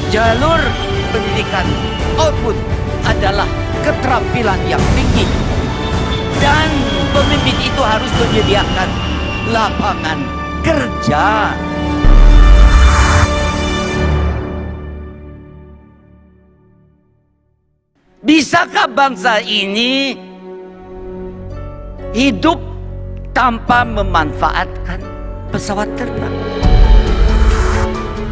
Jalur pendidikan output adalah keterampilan yang tinggi. Dan pemimpin itu harus menyediakan lapangan kerja. Bisakah bangsa ini hidup tanpa memanfaatkan pesawat terbang?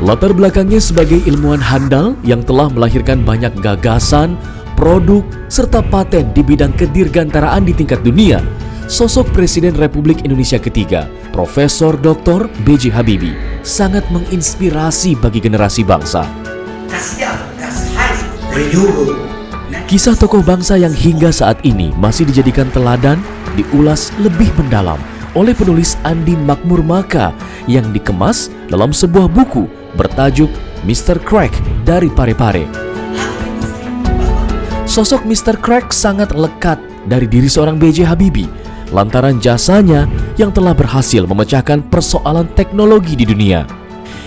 Latar belakangnya sebagai ilmuwan handal yang telah melahirkan banyak gagasan, produk, serta paten di bidang kedirgantaraan di tingkat dunia, sosok Presiden Republik Indonesia ketiga, Profesor Dr. B.J. Habibie, sangat menginspirasi bagi generasi bangsa. Kisah tokoh bangsa yang hingga saat ini masih dijadikan teladan diulas lebih mendalam oleh penulis Andi Makmur-Maka yang dikemas dalam sebuah buku bertajuk Mr. Crack dari Parepare. Sosok Mr. Crack sangat lekat dari diri seorang B.J. Habibie lantaran jasanya yang telah berhasil memecahkan persoalan teknologi di dunia.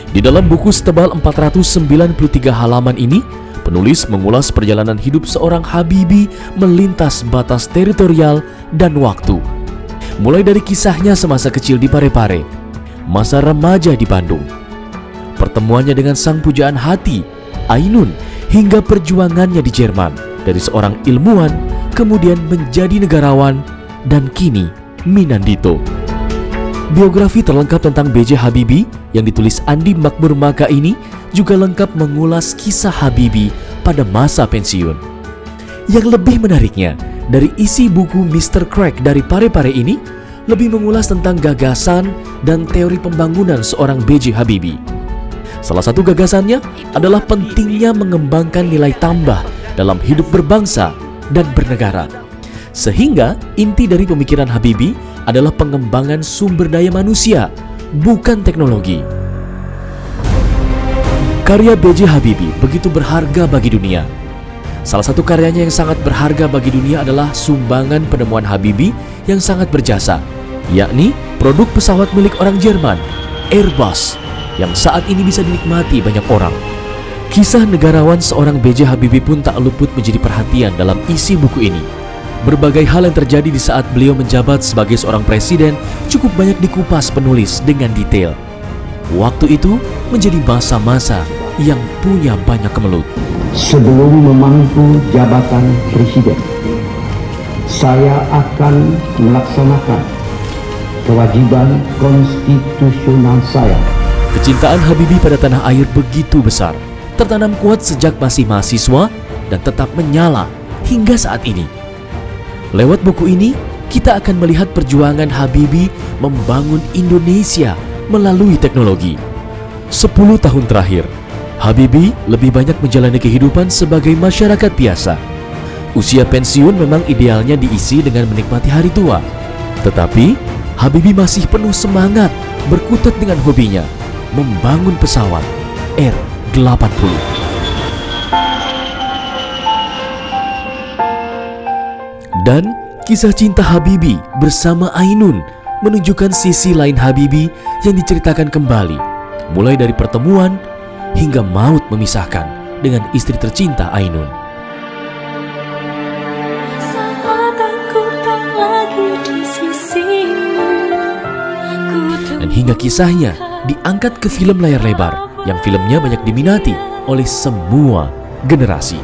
Di dalam buku setebal 493 halaman ini, penulis mengulas perjalanan hidup seorang Habibie melintas batas teritorial dan waktu. Mulai dari kisahnya semasa kecil di Parepare, masa remaja di Bandung, pertemuannya dengan sang pujaan hati, Ainun, hingga perjuangannya di Jerman dari seorang ilmuwan kemudian menjadi negarawan dan kini Minandito. Biografi terlengkap tentang B.J. Habibie yang ditulis Andi Makmur-Maka ini juga lengkap mengulas kisah Habibie pada masa pensiun. Yang lebih menariknya, dari isi buku Mr. Crack dari Parepare ini lebih mengulas tentang gagasan dan teori pembangunan seorang B.J. Habibie. Salah satu gagasannya adalah pentingnya mengembangkan nilai tambah dalam hidup berbangsa dan bernegara. Sehingga inti dari pemikiran Habibie adalah pengembangan sumber daya manusia, bukan teknologi. Karya B.J. Habibie begitu berharga bagi dunia. Salah satu karyanya yang sangat berharga bagi dunia adalah sumbangan penemuan Habibie yang sangat berjasa, yakni produk pesawat milik orang Jerman, Airbus, yang saat ini bisa dinikmati banyak orang. Kisah negarawan seorang B.J. Habibie pun tak luput menjadi perhatian dalam isi buku ini. Berbagai hal yang terjadi di saat beliau menjabat sebagai seorang presiden cukup banyak dikupas penulis dengan detail. Waktu itu menjadi masa-masa yang punya banyak kemelut. Sebelum memangku jabatan presiden, saya akan melaksanakan kewajiban konstitusional saya. Kecintaan Habibie pada tanah air begitu besar, tertanam kuat sejak masih mahasiswa dan tetap menyala hingga saat ini. Lewat buku ini, kita akan melihat perjuangan Habibie membangun Indonesia melalui teknologi. 10 tahun terakhir, Habibie lebih banyak menjalani kehidupan sebagai masyarakat biasa. Usia pensiun memang idealnya diisi dengan menikmati hari tua. Tetapi, Habibie masih penuh semangat berkutat dengan hobinya, membangun pesawat R-80. Dan kisah cinta Habibie bersama Ainun menunjukkan sisi lain Habibie yang diceritakan kembali, mulai dari pertemuan hingga maut memisahkan dengan istri tercinta Ainun. Dan hingga kisahnya diangkat ke film layar lebar yang filmnya banyak diminati oleh semua generasi.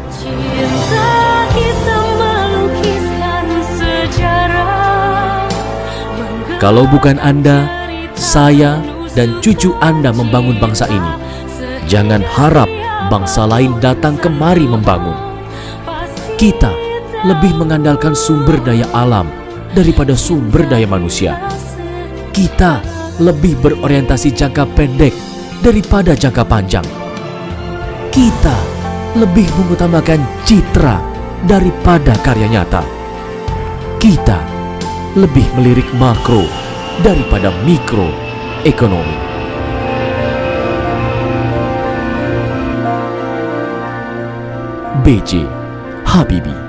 Kalau bukan Anda, saya, dan cucu Anda membangun bangsa ini, jangan harap bangsa lain datang kemari membangun. Kita lebih mengandalkan sumber daya alam daripada sumber daya manusia. Kita lebih berorientasi jangka pendek daripada jangka panjang. Kita lebih mengutamakan citra daripada karya nyata. Kita lebih melirik makro daripada mikro ekonomi. B.J. Habibie.